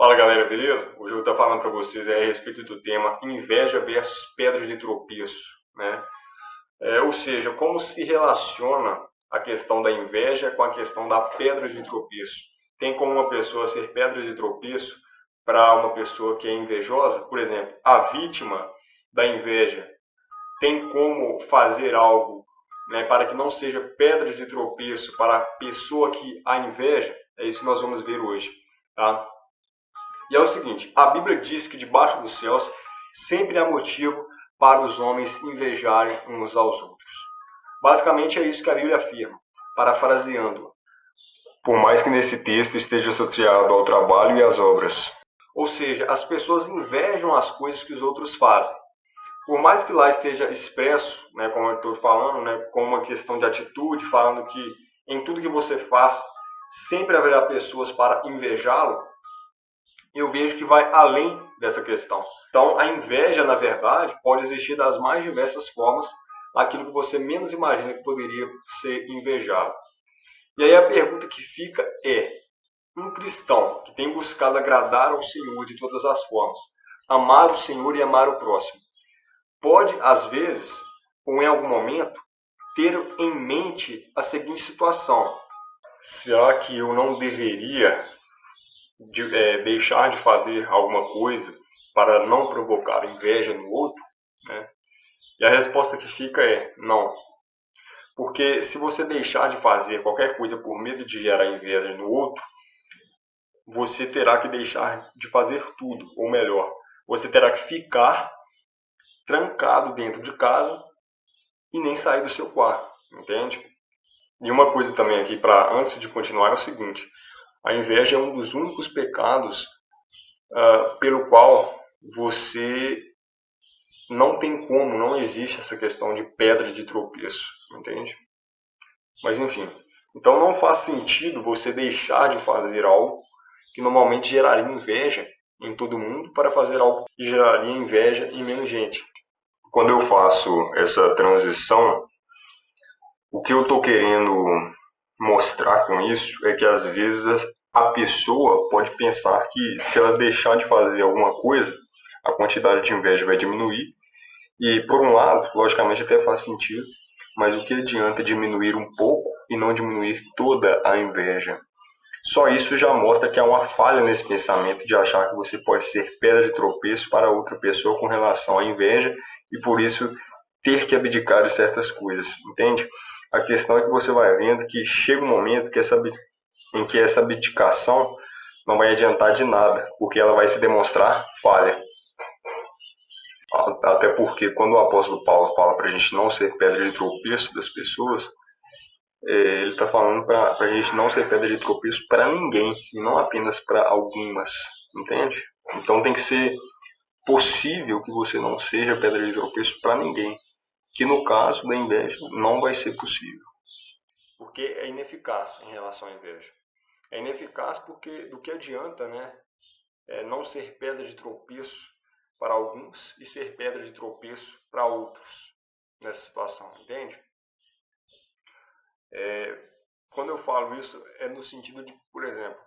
Fala galera, beleza? Hoje eu vou estar falando para vocês a respeito do tema inveja versus pedra de tropeço, né? Ou seja, como se relaciona a questão da inveja com a questão da pedra de tropeço. Tem como uma pessoa ser pedra de tropeço para uma pessoa que é invejosa? Por exemplo, a vítima da inveja tem como fazer algo, né, para que não seja pedra de tropeço para a pessoa que a inveja? É isso que nós vamos ver hoje, tá? E é o seguinte, a Bíblia diz que debaixo dos céus sempre há motivo para os homens invejarem uns aos outros. Basicamente é isso que a Bíblia afirma, parafraseando, por mais que nesse texto esteja associado ao trabalho e às obras. Ou seja, as pessoas invejam as coisas que os outros fazem. Por mais que lá esteja expresso, né, como eu estou falando, né, como uma questão de atitude, falando que em tudo que você faz sempre haverá pessoas para invejá-lo, eu vejo que vai além dessa questão. Então, a inveja, na verdade, pode existir das mais diversas formas, aquilo que você menos imagina que poderia ser invejado. E aí a pergunta que fica é: um cristão que tem buscado agradar ao Senhor de todas as formas, amar o Senhor e amar o próximo, pode, às vezes, ou em algum momento, ter em mente a seguinte situação: será que eu não deveria deixar de fazer alguma coisa para não provocar inveja no outro? Né? E a resposta que fica é não. Porque se você deixar de fazer qualquer coisa por medo de gerar inveja no outro, você terá que deixar de fazer tudo, ou melhor, você terá que ficar trancado dentro de casa e nem sair do seu quarto, entende? E uma coisa também aqui, para antes de continuar, é o seguinte: a inveja é um dos únicos pecados pelo qual você não tem como, não existe essa questão de pedra de tropeço, entende? Mas enfim, então não faz sentido você deixar de fazer algo que normalmente geraria inveja em todo mundo para fazer algo que geraria inveja em menos gente. Quando eu faço essa transição, o que eu estou querendo mostrar com isso é que às vezes a pessoa pode pensar que se ela deixar de fazer alguma coisa, a quantidade de inveja vai diminuir. E por um lado, logicamente até faz sentido, mas o que adianta diminuir um pouco e não diminuir toda a inveja? Só isso já mostra que há uma falha nesse pensamento de achar que você pode ser pedra de tropeço para outra pessoa com relação à inveja e por isso ter que abdicar de certas coisas, entende? A questão é que você vai vendo que chega um momento em que essa abdicação não vai adiantar de nada, porque ela vai se demonstrar falha. Até porque quando o apóstolo Paulo fala para a gente não ser pedra de tropeço das pessoas, ele está falando para a gente não ser pedra de tropeço para ninguém, e não apenas para algumas, entende? Então tem que ser possível que você não seja pedra de tropeço para ninguém, que no caso da inveja não vai ser possível. Porque é ineficaz em relação à inveja. É ineficaz porque do que adianta, né, não ser pedra de tropeço para alguns e ser pedra de tropeço para outros nessa situação, entende? Quando eu falo isso, é no sentido de, por exemplo,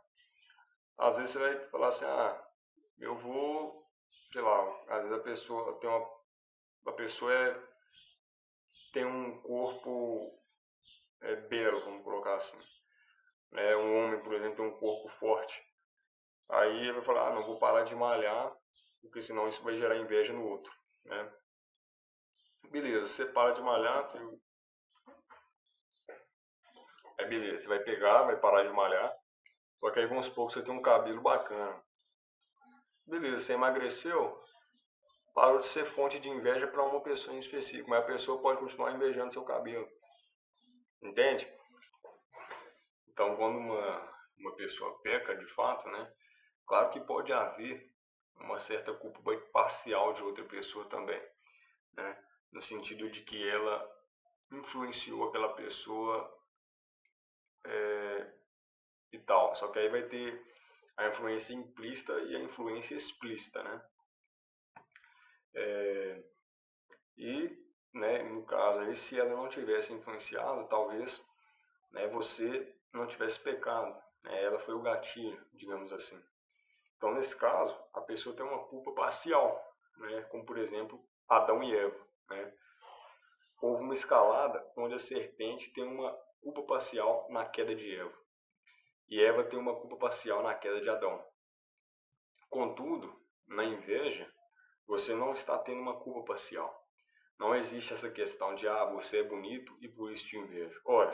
às vezes você vai falar assim, eu vou, sei lá, às vezes a pessoa tem um corpo belo, vamos colocar assim. Um homem, por exemplo, tem um corpo forte. Aí ele vai falar, não vou parar de malhar, porque senão isso vai gerar inveja no outro, né? Beleza, você para de malhar, beleza, você vai pegar, vai parar de malhar, só que aí vamos supor que você tem um cabelo bacana. Beleza, você emagreceu, parou de ser fonte de inveja para uma pessoa em específico, mas a pessoa pode continuar invejando seu cabelo, entende? Então, quando uma pessoa peca de fato, né, claro que pode haver uma certa culpa parcial de outra pessoa também, né, no sentido de que ela influenciou aquela pessoa e tal, só que aí vai ter a influência implícita e a influência explícita, né? E, né, no caso aí, se ela não tivesse influenciado, talvez, né, você não tivesse pecado, né? Ela foi o gatilho, digamos assim. Então, nesse caso, a pessoa tem uma culpa parcial, né? Como, por exemplo, Adão e Eva, né? Houve uma escalada onde a serpente tem uma culpa parcial na queda de Eva, e Eva tem uma culpa parcial na queda de Adão. Contudo, na inveja, você não está tendo uma culpa parcial. Não existe essa questão de, você é bonito e por isso te invejo. Ora,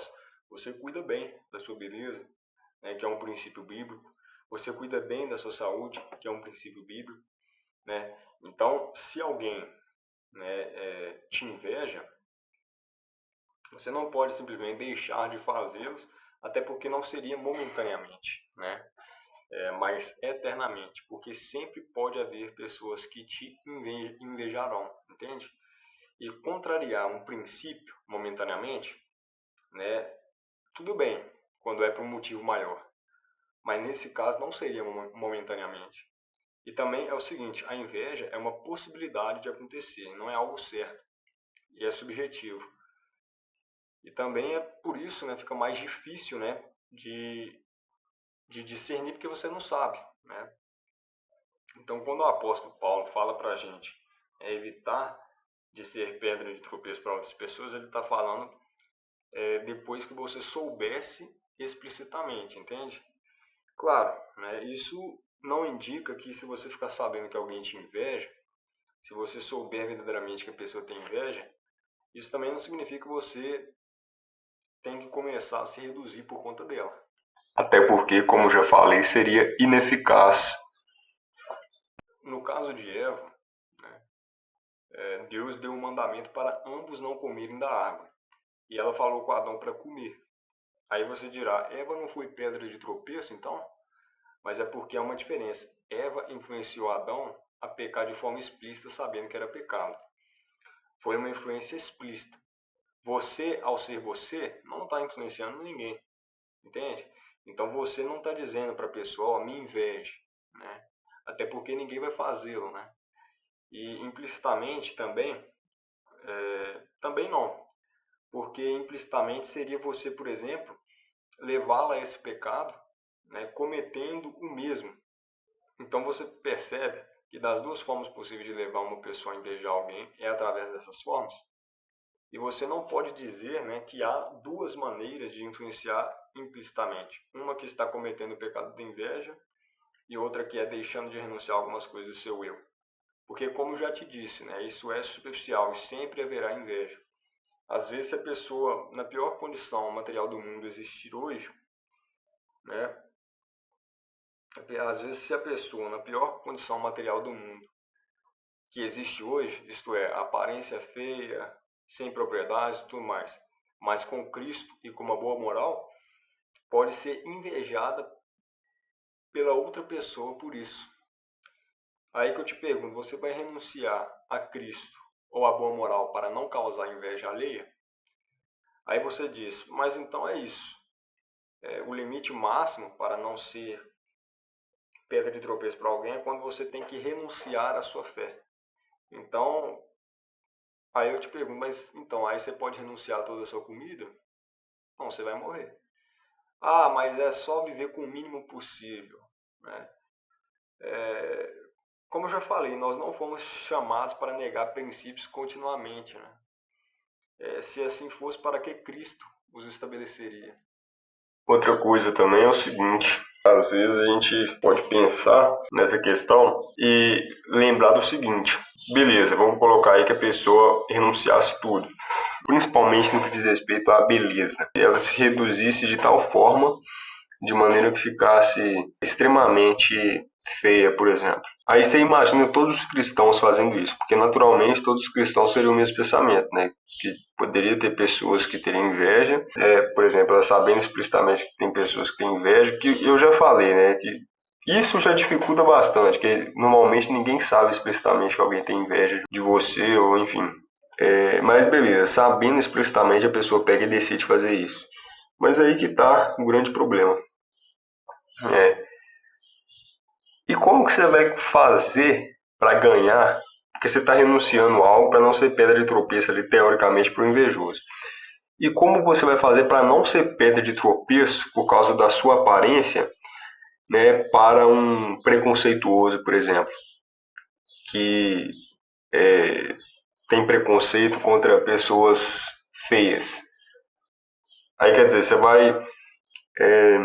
você cuida bem da sua beleza, né, que é um princípio bíblico. Você cuida bem da sua saúde, que é um princípio bíblico, né? Então, se alguém, né, te inveja, você não pode simplesmente deixar de fazê-los, até porque não seria momentaneamente, né? Mas eternamente, porque sempre pode haver pessoas que te invejarão, entende? E contrariar um princípio momentaneamente, né? Tudo bem, quando é por um motivo maior, mas nesse caso não seria momentaneamente. E também é o seguinte, a inveja é uma possibilidade de acontecer, não é algo certo, e é subjetivo. E também é por isso, né, fica mais difícil, né, de discernir, porque você não sabe, né? Então, quando o apóstolo Paulo fala para a gente evitar de ser pedra de tropeço para outras pessoas, ele está falando depois que você soubesse explicitamente, entende? Claro, né, isso não indica que se você ficar sabendo que alguém te inveja, se você souber verdadeiramente que a pessoa tem inveja, isso também não significa que você tem que começar a se reduzir por conta dela. Até porque, como já falei, seria ineficaz. No caso de Eva, né, Deus deu um mandamento para ambos não comerem da árvore. E ela falou com Adão para comer. Aí você dirá, Eva não foi pedra de tropeço então? Mas é porque há uma diferença. Eva influenciou Adão a pecar de forma explícita, sabendo que era pecado. Foi uma influência explícita. Você, ao ser você, não está influenciando ninguém. Entende? Então você não está dizendo para a pessoa, me inveje, né? Até porque ninguém vai fazê-lo, né? E implicitamente também, também não. Porque implicitamente seria você, por exemplo, levá-la a esse pecado, né, cometendo o mesmo. Então você percebe que das duas formas possíveis de levar uma pessoa a invejar alguém é através dessas formas. E você não pode dizer, né, que há duas maneiras de influenciar implicitamente. Uma que está cometendo o pecado da inveja e outra que é deixando de renunciar a algumas coisas do seu eu. Porque, como eu já te disse, né, isso é superficial e sempre haverá inveja. Às vezes, se a pessoa, na pior condição material do mundo existir hoje, né, às vezes, se a pessoa, na pior condição material do mundo que existe hoje, isto é, aparência feia, sem propriedades e tudo mais, mas com Cristo e com uma boa moral, pode ser invejada pela outra pessoa por isso. Aí que eu te pergunto, você vai renunciar a Cristo ou a boa moral para não causar inveja alheia? Aí você diz, mas então é isso. O limite máximo para não ser pedra de tropeço para alguém é quando você tem que renunciar à sua fé. Então, aí eu te pergunto, mas então, aí você pode renunciar a toda a sua comida? Não, você vai morrer. Ah, mas é só viver com o mínimo possível, né? Como eu já falei, nós não fomos chamados para negar princípios continuamente, né? Se assim fosse, para que Cristo os estabeleceria? Outra coisa também é o seguinte, às vezes a gente pode pensar nessa questão e lembrar do seguinte, beleza, vamos colocar aí que a pessoa renunciasse tudo, principalmente no que diz respeito à beleza. Ela se reduzisse de tal forma, de maneira que ficasse extremamente feia, por exemplo. Aí você imagina todos os cristãos fazendo isso, porque naturalmente todos os cristãos teriam o mesmo pensamento, né? Que poderia ter pessoas que teriam inveja, por exemplo, ela sabendo explicitamente que tem pessoas que têm inveja, que eu já falei, né? Que isso já dificulta bastante, que normalmente ninguém sabe explicitamente que alguém tem inveja de você, ou enfim. Mas beleza, sabendo explicitamente a pessoa pega e decide fazer isso. Mas aí que está o grande problema. E como que você vai fazer para ganhar? Porque você está renunciando a algo para não ser pedra de tropeço ali, teoricamente, para o invejoso. E como você vai fazer para não ser pedra de tropeço por causa da sua aparência né, para um preconceituoso, por exemplo, que é, tem preconceito contra pessoas feias. Aí quer dizer, é,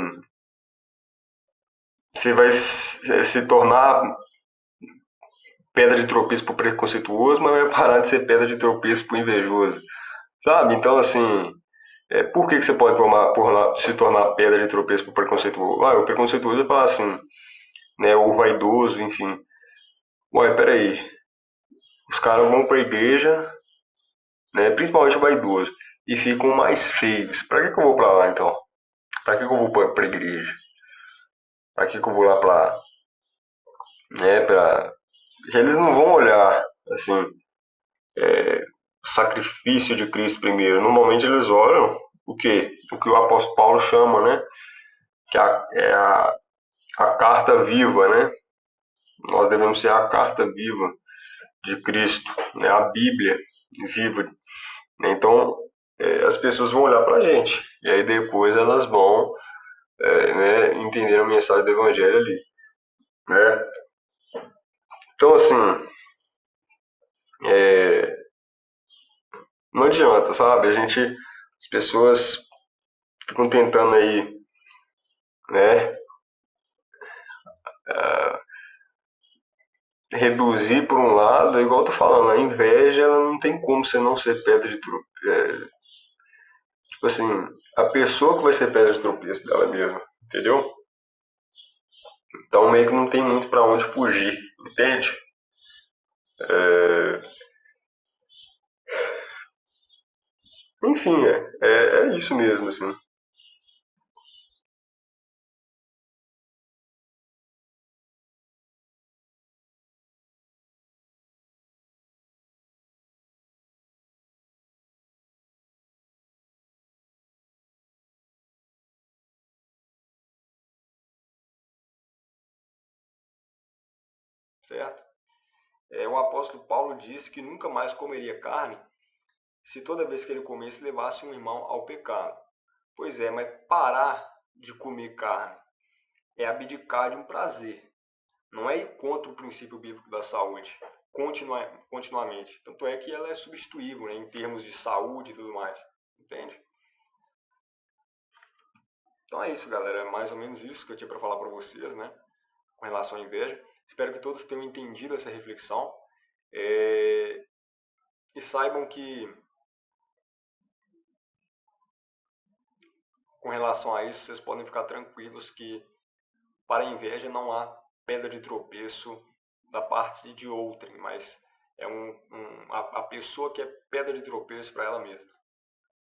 você vai se tornar pedra de tropeço para o preconceituoso, mas vai parar de ser pedra de tropeço para o invejoso, sabe? Então, assim, por que você pode se tornar pedra de tropeço para o preconceituoso? O preconceituoso vai falar assim, né, ou vaidoso, enfim. Ué, peraí, os caras vão para a igreja, né, principalmente o vaidoso, e ficam mais feios. Para que eu vou para lá, então? Para que eu vou para a igreja? Para que eu vou lá para, né, para... Eles não vão olhar, assim, o sacrifício de Cristo primeiro. Normalmente eles olham o quê? O que o apóstolo Paulo chama, né? Que é a carta viva, né? Nós devemos ser a carta viva de Cristo, né? A Bíblia viva. Então, as pessoas vão olhar para a gente e aí depois elas vão, né, entender a mensagem do Evangelho ali, né? Então, assim, é, não adianta, sabe? As pessoas ficam tentando aí, né, reduzir por um lado, igual eu tô falando, a inveja ela não tem como você não ser pedra de tropeço. Tipo assim, a pessoa que vai ser pedra de tropeço dela mesma, entendeu? Então meio que não tem muito para onde fugir, entende? É, enfim, é isso mesmo, assim. Certo? O apóstolo Paulo disse que nunca mais comeria carne se toda vez que ele comesse levasse um irmão ao pecado. Pois é, mas parar de comer carne é abdicar de um prazer. Não é ir contra o princípio bíblico da saúde continuamente. Tanto é que ela é substituível, né, em termos de saúde e tudo mais. Entende? Então é isso, galera. É mais ou menos isso que eu tinha para falar para vocês, né? Com relação à inveja. Espero que todos tenham entendido essa reflexão. E saibam que, com relação a isso, vocês podem ficar tranquilos que para a inveja não há pedra de tropeço da parte de outrem, mas é a pessoa que é pedra de tropeço para ela mesma.